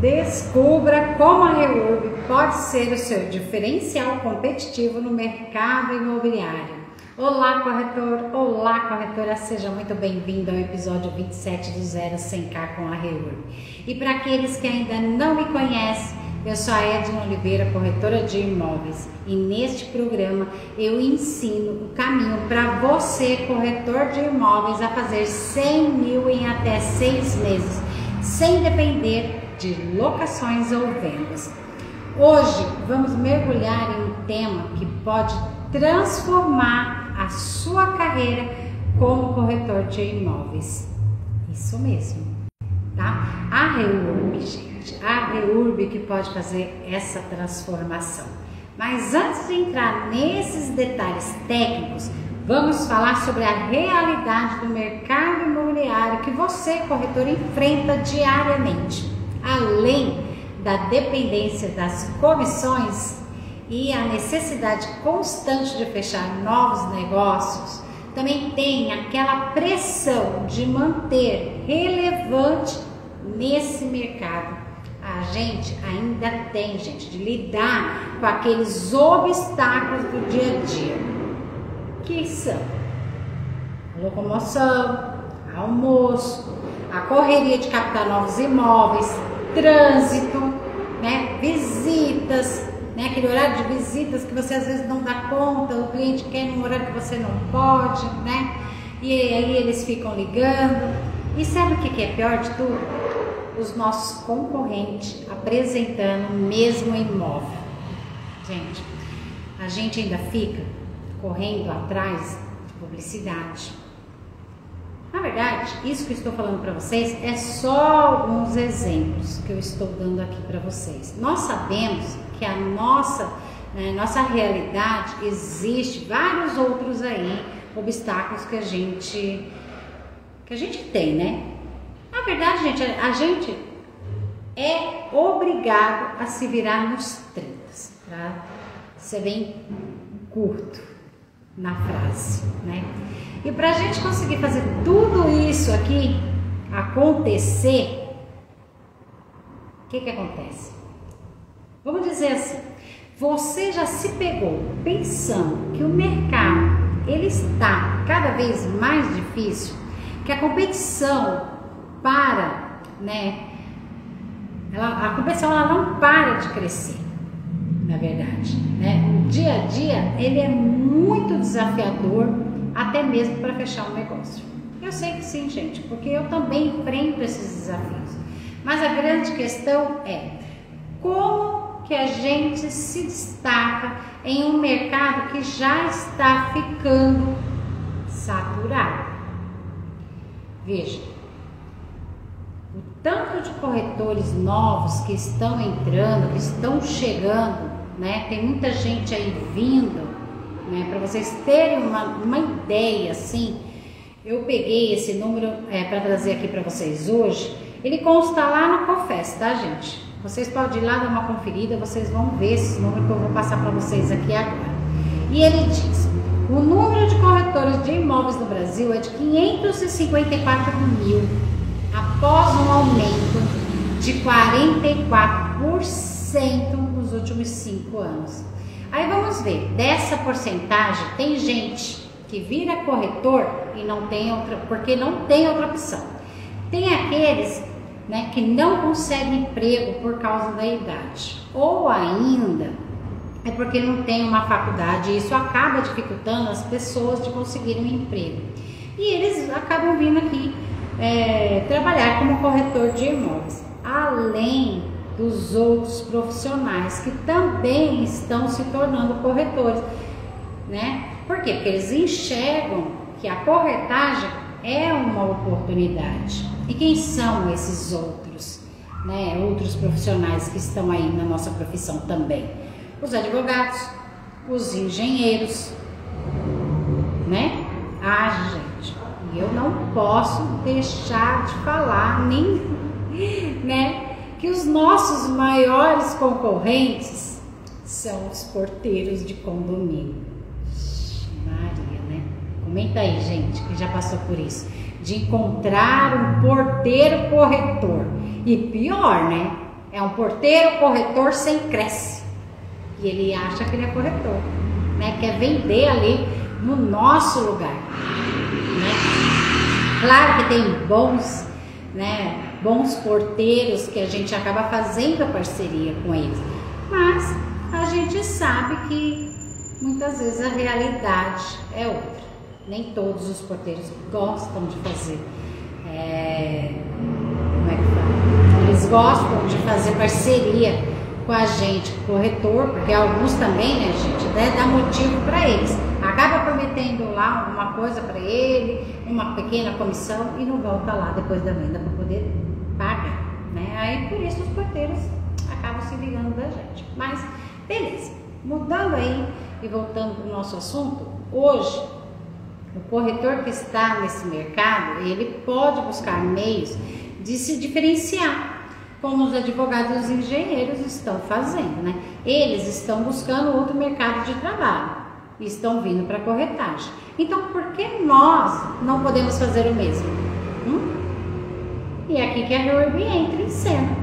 Descubra como a REURB pode ser o seu diferencial competitivo no mercado imobiliário. Olá, corretor! Olá, corretora! Seja muito bem-vindo ao episódio 27 do 0 a 100K com a REURB. E para aqueles que ainda não me conhecem, eu sou a Edna Oliveira, corretora de imóveis, e neste programa eu ensino o caminho para você, corretor de imóveis, a fazer 100 mil em até 6 meses, sem depender de locações ou vendas. Hoje vamos mergulhar em um tema que pode transformar a sua carreira como corretor de imóveis. Isso mesmo, tá? A REURB, gente, a REURB que pode fazer essa transformação. Mas antes de entrar nesses detalhes técnicos, vamos falar sobre a realidade do mercado imobiliário que você, corretor, enfrenta diariamente. Além da dependência das comissões e a necessidade constante de fechar novos negócios, também tem aquela pressão de manter relevante nesse mercado. A gente ainda tem, gente, de lidar com aqueles obstáculos do dia a dia, que são locomoção, almoço, a correria de captar novos imóveis, trânsito, né, visitas, né, aquele horário de visitas que você às vezes não dá conta, o cliente quer num horário que você não pode, né, e aí eles ficam ligando. E sabe o que é pior de tudo? Os nossos concorrentes apresentando o mesmo imóvel. Gente, a gente ainda fica correndo atrás de publicidade. Na verdade, isso que eu estou falando para vocês é só alguns exemplos que eu estou dando aqui para vocês. Nós sabemos que a nossa realidade existe vários outros aí obstáculos que a gente tem, né? Na verdade, gente, a gente é obrigado a se virar nos 30, para ser bem curto na frase, né? E para a gente conseguir fazer tudo isso aqui acontecer, o que acontece? Vamos dizer assim, você já se pegou pensando que o mercado ele está cada vez mais difícil, que a competição a competição ela não para de crescer, na verdade, né? O dia a dia ele é muito desafiador, até mesmo para fechar um negócio. Eu sei que sim, gente, porque eu também enfrento esses desafios. Mas a grande questão é como que a gente se destaca em um mercado que já está ficando saturado. Veja, o tanto de corretores novos que estão entrando, que estão chegando, né? Tem muita gente aí vindo, né? Para vocês terem uma ideia, assim, eu peguei esse número para trazer aqui para vocês hoje. Ele consta lá no Confess, tá, gente? Vocês podem ir lá dar uma conferida, vocês vão ver esse número que eu vou passar para vocês aqui agora. E ele diz: o número de corretores de imóveis no Brasil é de 554 mil, após um aumento de 44% nos últimos 5 anos. Aí vamos ver, dessa porcentagem tem gente que vira corretor e não tem outra, porque não tem outra opção. Tem aqueles, né, que não conseguem emprego por causa da idade, ou ainda é porque não tem uma faculdade, e isso acaba dificultando as pessoas de conseguirem um emprego. E eles acabam vindo aqui trabalhar como corretor de imóveis, além dos outros profissionais que também estão se tornando corretores, né? Por quê? Porque eles enxergam que a corretagem é uma oportunidade. E quem são esses outros, né? Outros profissionais que estão aí na nossa profissão também? Os advogados, os engenheiros, né? Ah, gente, eu não posso deixar de falar nem, né? Que os nossos maiores concorrentes são os porteiros de condomínio. Maria, né? Comenta aí, gente, que já passou por isso. De encontrar um porteiro corretor. E pior, né? É um porteiro corretor sem Cresce. E ele acha que ele é corretor, né? Quer vender ali no nosso lugar, né? Claro que tem bons, né? Bons porteiros que a gente acaba fazendo parceria com eles, mas a gente sabe que muitas vezes a realidade é outra. Nem todos os porteiros gostam de fazer, como é que fala? Eles gostam de fazer parceria com a gente, corretor, porque alguns também, né, gente, dá motivo para eles. Acaba prometendo lá alguma coisa para ele, uma pequena comissão e não volta lá depois da venda para poder pagar, né? Aí por isso os porteiros acabam se ligando da gente. Mas beleza, mudando aí e voltando para o nosso assunto, hoje o corretor que está nesse mercado, ele pode buscar meios de se diferenciar, como os advogados e os engenheiros estão fazendo, né? Eles estão buscando outro mercado de trabalho e estão vindo para a corretagem. Então, por que nós não podemos fazer o mesmo? E é aqui que a REURB entra em cena.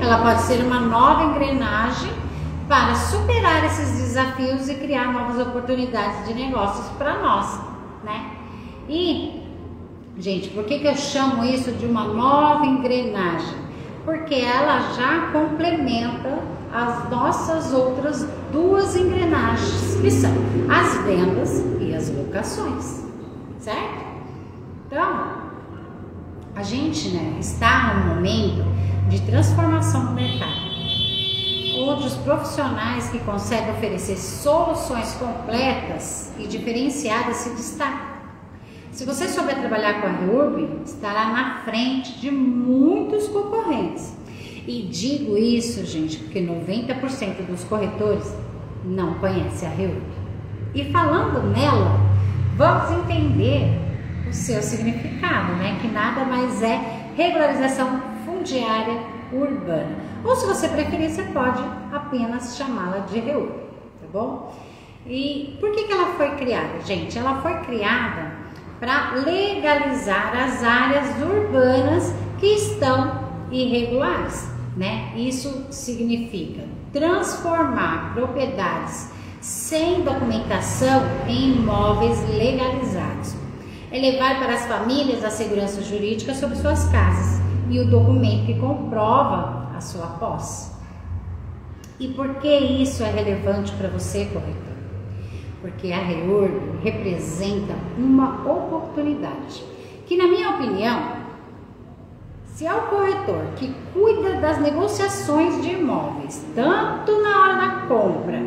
Ela pode ser uma nova engrenagem para superar esses desafios e criar novas oportunidades de negócios para nós, né? E, gente, por que eu chamo isso de uma nova engrenagem? Porque ela já complementa as nossas outras duas engrenagens, que são as vendas e as locações, certo? Então, a gente, né, está num momento de transformação no mercado. Outros profissionais que conseguem oferecer soluções completas e diferenciadas se destacam. Se você souber trabalhar com a REURB, estará na frente de muitos concorrentes. E digo isso, gente, porque 90% dos corretores não conhecem a REURB. E falando nela, vamos entender o seu significado, né? Que nada mais é regularização fundiária urbana. Ou se você preferir, você pode apenas chamá-la de REURB, tá bom? E por que ela foi criada, gente? Ela foi criada para legalizar as áreas urbanas que estão irregulares, né? Isso significa transformar propriedades sem documentação em imóveis legalizados. É levar para as famílias a segurança jurídica sobre suas casas e o documento que comprova a sua posse. E por que isso é relevante para você, corretor? Porque a REURB representa uma oportunidade que, na minha opinião, se é o corretor que cuida das negociações de imóveis, tanto na hora da compra,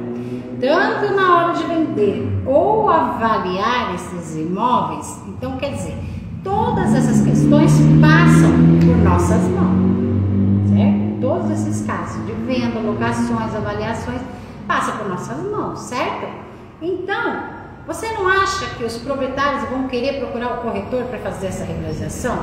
tanto na hora de vender ou avaliar esses imóveis, então quer dizer, todas essas questões passam por nossas mãos, certo? Todos esses casos de venda, locações, avaliações, passam por nossas mãos, certo? Então, você não acha que os proprietários vão querer procurar o corretor para fazer essa regularização?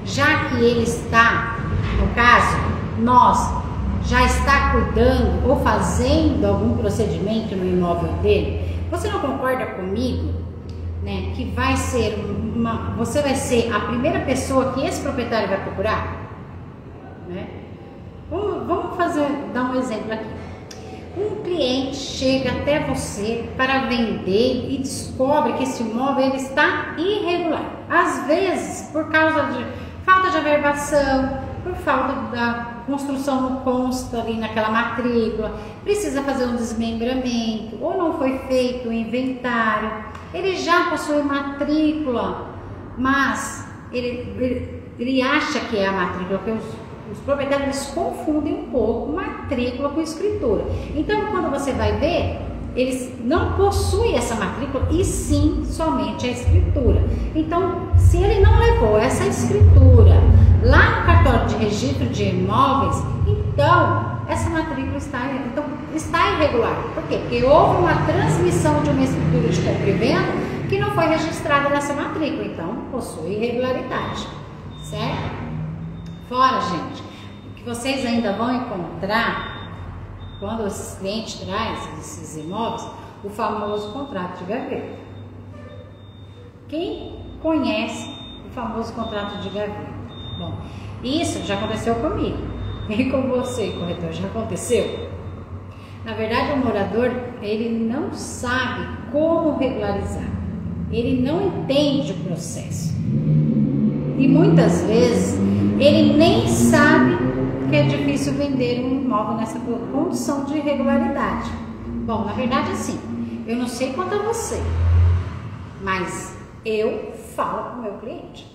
Já que ele está, no caso, nós, já está cuidando ou fazendo algum procedimento no imóvel dele? Você não concorda comigo, né, que vai ser você vai ser a primeira pessoa que esse proprietário vai procurar? Né? Vamos dar um exemplo aqui. Um cliente chega até você para vender e descobre que esse imóvel ele está irregular. Às vezes, por causa de falta de averbação, por falta da construção não consta ali naquela matrícula, precisa fazer um desmembramento, ou não foi feito o inventário, ele já possui matrícula, mas ele acha que é a matrícula, porque os proprietários eles confundem um pouco matrícula com escritura. Então, quando você vai ver, eles não possuem essa matrícula e sim somente a escritura. Então, se ele não levou essa escritura lá no cartório de registro de imóveis, então essa matrícula está irregular. Por quê? Porque houve uma transmissão de uma escritura de compra e venda que não foi registrada nessa matrícula, então possui irregularidade, certo? Fora, gente, o que vocês ainda vão encontrar quando esses clientes trazem esses imóveis, o famoso contrato de gaveta. Quem conhece o famoso contrato de gaveta? Bom, Isso já aconteceu comigo. E com você, corretor, já aconteceu? Na verdade, o morador, ele não sabe como regularizar. Ele não entende o processo. E muitas vezes, ele nem sabe que é difícil vender um imóvel nessa condição de irregularidade. Bom, na verdade, assim, eu não sei quanto a você, mas eu falo com o meu cliente.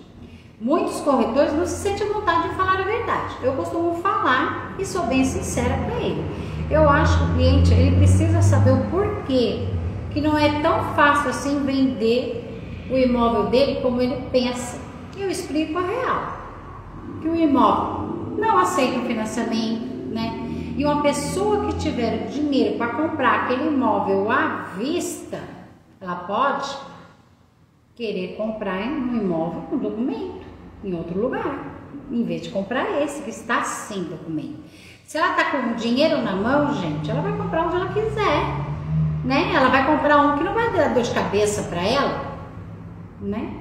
Muitos corretores não se sentem à vontade de falar a verdade. Eu costumo falar e sou bem sincera para ele. Eu acho que o cliente, ele precisa saber o porquê que não é tão fácil assim vender o imóvel dele como ele pensa. Eu explico a real, que o imóvel não aceita o financiamento, né? E uma pessoa que tiver dinheiro para comprar aquele imóvel à vista, ela pode querer comprar um imóvel com documento em outro lugar, em vez de comprar esse que está sem documento. Se ela está com o dinheiro na mão, gente, ela vai comprar onde ela quiser, né? Ela vai comprar um que não vai dar dor de cabeça para ela, né?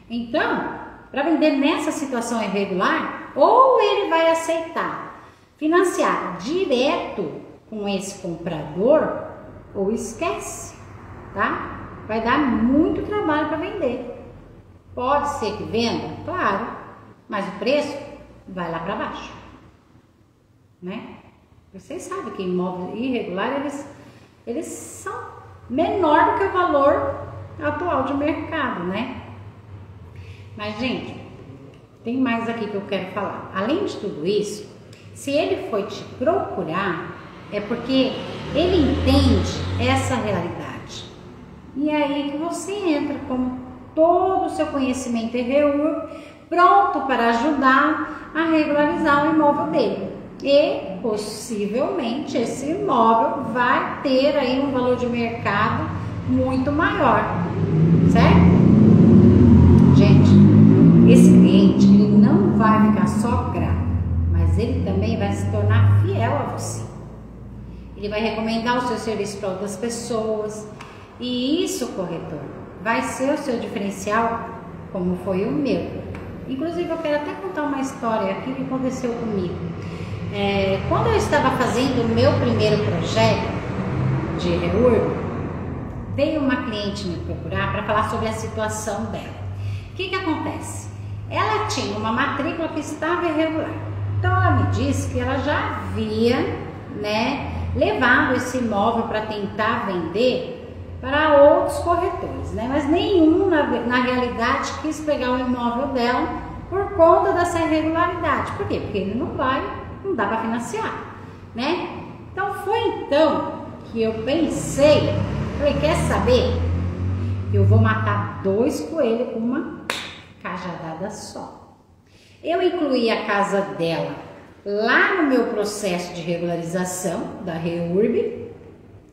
Então, para vender nessa situação irregular, ou ele vai aceitar financiar direto com esse comprador, ou esquece, tá? Vai dar muito trabalho para vender. Pode ser que venda, claro, mas o preço vai lá para baixo, né? Vocês sabem que imóvel irregular, eles são menor do que o valor atual de mercado, né? Mas, gente, tem mais aqui que eu quero falar. Além de tudo isso, se ele foi te procurar, é porque ele entende essa realidade. E é aí que você entra com todo o seu conhecimento em REURB, pronto para ajudar a regularizar o imóvel dele. E, possivelmente, esse imóvel vai ter aí um valor de mercado muito maior, certo? Gente, esse cliente, ele não vai ficar só grato, mas ele também vai se tornar fiel a você. Ele vai recomendar o seu serviço para outras pessoas. E isso, corretor, vai ser o seu diferencial, como foi o meu. Inclusive, eu quero até contar uma história aqui que aconteceu comigo. Quando eu estava fazendo o meu primeiro projeto de REURB, veio uma cliente me procurar para falar sobre a situação dela. O que acontece? Ela tinha uma matrícula que estava irregular. Então, ela me disse que ela já havia, né, levado esse imóvel para tentar vender para outros corretores, né? Mas nenhum, na realidade, quis pegar o imóvel dela por conta dessa irregularidade. Por quê? Porque ele não dá para financiar, né? Então, foi então que eu pensei, falei, quer saber? Eu vou matar 2 coelhos com uma cajadada só. Eu incluí a casa dela lá no meu processo de regularização da REURB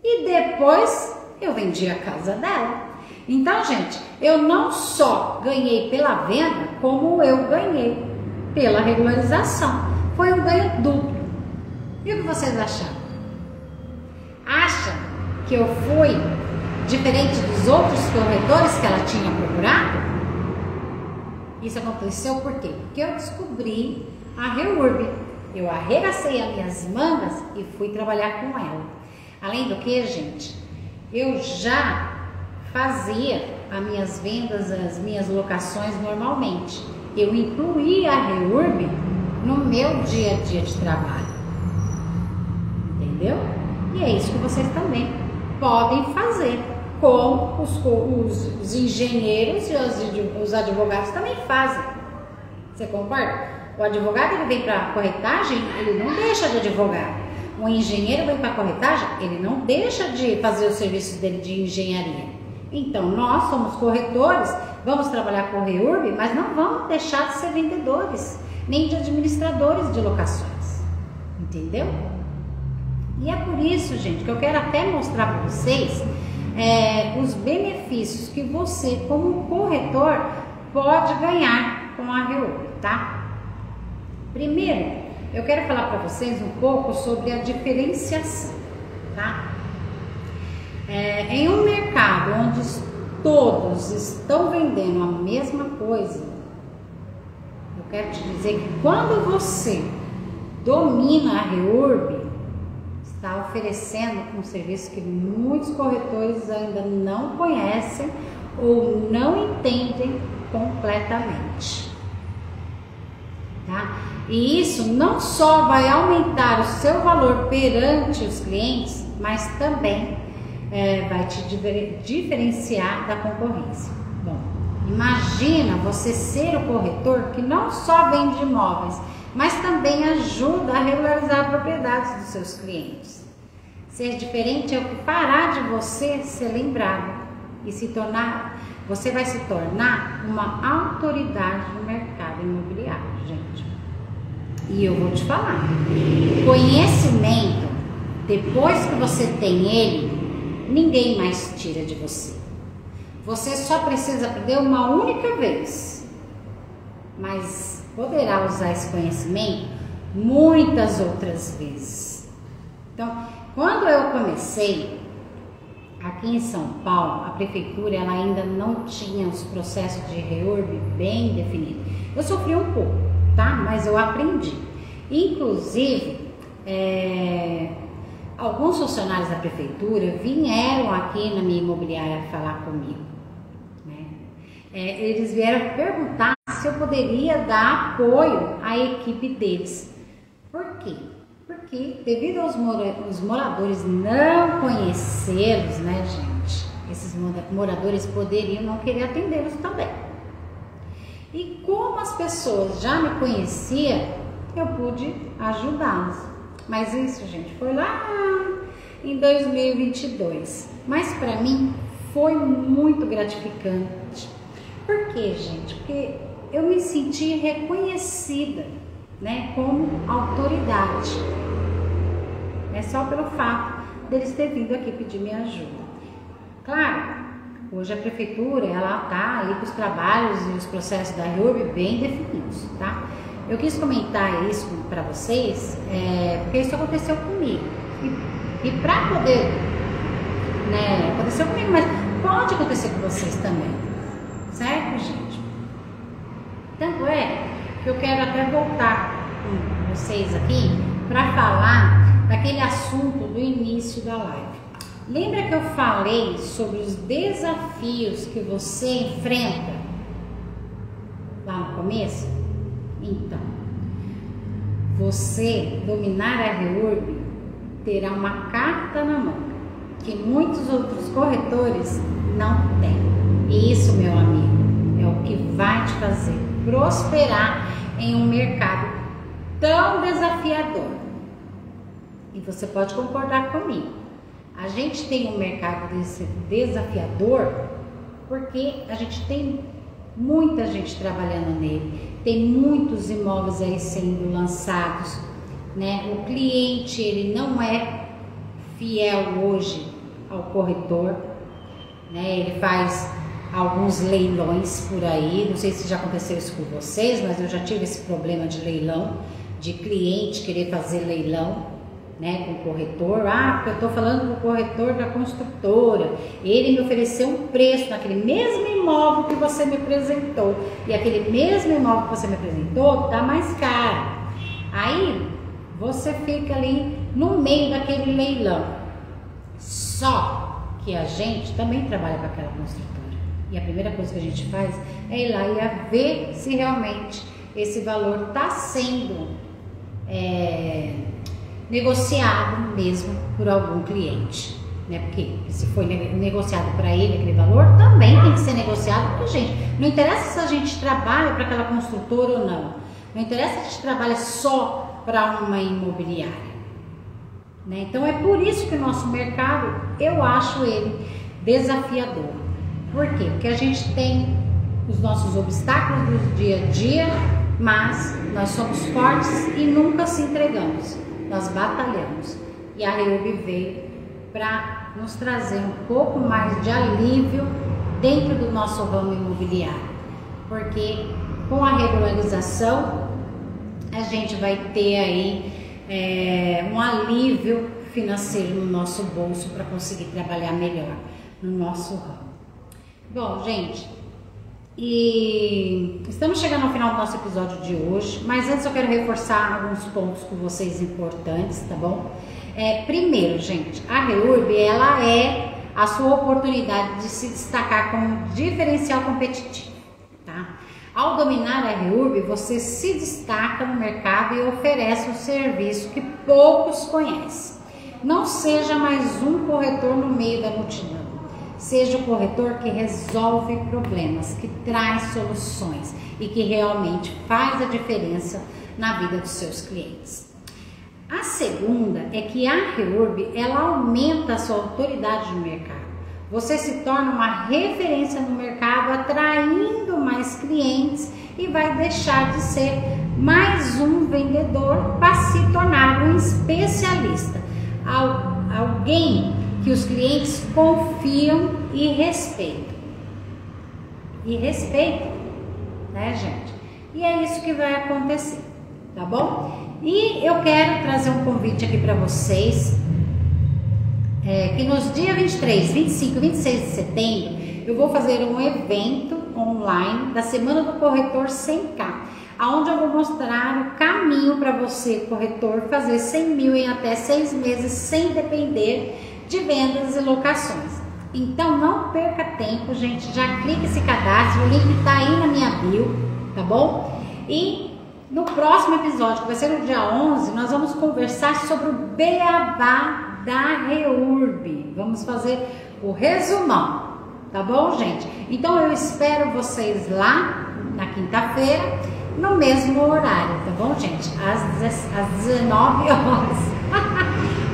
e depois eu vendi a casa dela. Então, gente, eu não só ganhei pela venda, como eu ganhei pela regularização. Foi um ganho duplo. E o que vocês acharam? Acham que eu fui diferente dos outros corretores que ela tinha procurado? Isso aconteceu por quê? Porque eu descobri a REURB. Eu arregacei as minhas mangas e fui trabalhar com ela. Além do que, gente, eu já fazia as minhas vendas, as minhas locações normalmente. Eu incluí a REURB no meu dia a dia de trabalho. Entendeu? E é isso que vocês também podem fazer. Como os engenheiros e os advogados também fazem. Você concorda? O advogado, ele vem para a corretagem, ele não deixa de advogar. O engenheiro vem para a corretagem, ele não deixa de fazer o serviço dele de engenharia. Então, nós somos corretores, vamos trabalhar com o REURB, mas não vamos deixar de ser vendedores, nem de administradores de locações. Entendeu? E é por isso, gente, que eu quero até mostrar para vocês os benefícios que você, como corretor, pode ganhar com a REURB, tá? Primeiro, eu quero falar para vocês um pouco sobre a diferenciação, tá? Em um mercado onde todos estão vendendo a mesma coisa, eu quero te dizer que quando você domina a REURB, está oferecendo um serviço que muitos corretores ainda não conhecem ou não entendem completamente, tá? E isso não só vai aumentar o seu valor perante os clientes, mas também vai te diferenciar da concorrência. Bom, imagina você ser o corretor que não só vende imóveis, mas também ajuda a regularizar propriedades dos seus clientes. Ser diferente é o que fará de você ser lembrado e você vai se tornar uma autoridade no mercado imobiliário, gente. E eu vou te falar, conhecimento, depois que você tem ele, ninguém mais tira de você. Você só precisa aprender uma única vez, mas poderá usar esse conhecimento muitas outras vezes. Então, quando eu comecei aqui em São Paulo, a prefeitura ela ainda não tinha os processos de REURB bem definidos. Eu sofri um pouco, tá? Mas eu aprendi. Inclusive, alguns funcionários da prefeitura vieram aqui na minha imobiliária falar comigo, né? Eles vieram perguntar se eu poderia dar apoio à equipe deles. Por quê? Porque devido aos moradores não conhecê-los, né, gente? Esses moradores poderiam não querer atendê-los também. E como as pessoas já me conheciam, eu pude ajudá-los. Mas isso, gente, foi lá em 2022. Mas para mim foi muito gratificante. Por quê, gente? Porque eu me senti reconhecida, né, como autoridade. É só pelo fato deles terem vindo aqui pedir minha ajuda. Claro, hoje a prefeitura ela está aí com os trabalhos e os processos da REURB bem definidos, tá? Eu quis comentar isso para vocês, porque isso aconteceu comigo. E para poder, né, aconteceu comigo, mas pode acontecer com vocês também, certo, gente? Tanto é que eu quero até voltar com vocês aqui para falar daquele assunto do início da live. Lembra que eu falei sobre os desafios que você enfrenta lá no começo? Então, você dominar a REURB terá uma carta na manga que muitos outros corretores não têm. E isso, meu amigo, é o que vai te fazer prosperar em um mercado tão desafiador. E você pode concordar comigo. A gente tem um mercado desafiador porque a gente tem muita gente trabalhando nele. Tem muitos imóveis aí sendo lançados, né? O cliente, ele não é fiel hoje ao corretor, né? Ele faz alguns leilões por aí, não sei se já aconteceu isso com vocês, mas eu já tive esse problema de leilão, de cliente querer fazer leilão, né, com o corretor. Porque eu estou falando do corretor da construtora, ele me ofereceu um preço naquele mesmo imóvel que você me apresentou, e aquele mesmo imóvel que você me apresentou está mais caro. Aí você fica ali no meio daquele leilão. Só que a gente também trabalha com aquela construtora, e a primeira coisa que a gente faz é ir lá e ver se realmente esse valor está sendo negociado mesmo por algum cliente, né? Porque se foi negociado para ele aquele valor, também tem que ser negociado para a gente. Não interessa se a gente trabalha para aquela construtora ou não. Não interessa se a gente trabalha só para uma imobiliária, né? Então é por isso que o nosso mercado, eu acho ele desafiador. Por quê? Porque a gente tem os nossos obstáculos do dia a dia, mas nós somos fortes e nunca se entregamos. Nós batalhamos, e a REURB veio para nos trazer um pouco mais de alívio dentro do nosso ramo imobiliário, porque com a regularização a gente vai ter aí um alívio financeiro no nosso bolso para conseguir trabalhar melhor no nosso ramo. Bom, gente, E estamos chegando ao final do nosso episódio de hoje, mas antes eu quero reforçar alguns pontos com vocês importantes, tá bom? Primeiro, gente, a REURB, ela é a sua oportunidade de se destacar como diferencial competitivo, tá? Ao dominar a REURB, você se destaca no mercado e oferece um serviço que poucos conhecem. Não seja mais um corretor no meio da multidão. Seja o corretor que resolve problemas, que traz soluções e que realmente faz a diferença na vida dos seus clientes. A segunda é que a REURB, ela aumenta a sua autoridade no mercado. Você se torna uma referência no mercado, atraindo mais clientes e vai deixar de ser mais um vendedor para se tornar um especialista. Alguém que os clientes confiam e respeitam. Né, gente? E é isso que vai acontecer, tá bom? E eu quero trazer um convite aqui para vocês, que nos dias 23, 25 e 26 de setembro, eu vou fazer um evento online da Semana do Corretor 100K, onde eu vou mostrar o caminho para você, corretor, fazer 100 mil em até 6 meses sem depender de vendas e locações. Então não perca tempo, gente, já clique e se cadastre, o link tá aí na minha bio, tá bom? E no próximo episódio, que vai ser no dia 11, nós vamos conversar sobre o beabá da REURB. Vamos fazer o resumão, tá bom, gente? Então eu espero vocês lá na quinta-feira, no mesmo horário, tá bom, gente? Às 19 horas.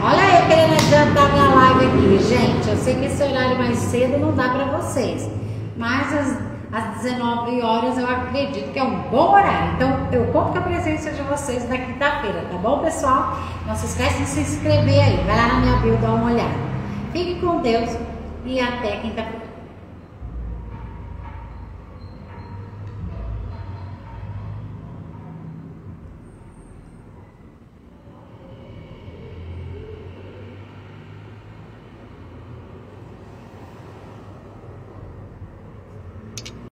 Olha eu querendo adiantar minha live aqui, gente. Eu sei que esse horário mais cedo não dá pra vocês, mas às 19 horas eu acredito que é um bom horário. Então eu conto com a presença de vocês na quinta-feira, tá bom, pessoal? Não se esquece de se inscrever aí. Vai lá na minha bio, dá uma olhada. Fique com Deus e até quinta-feira.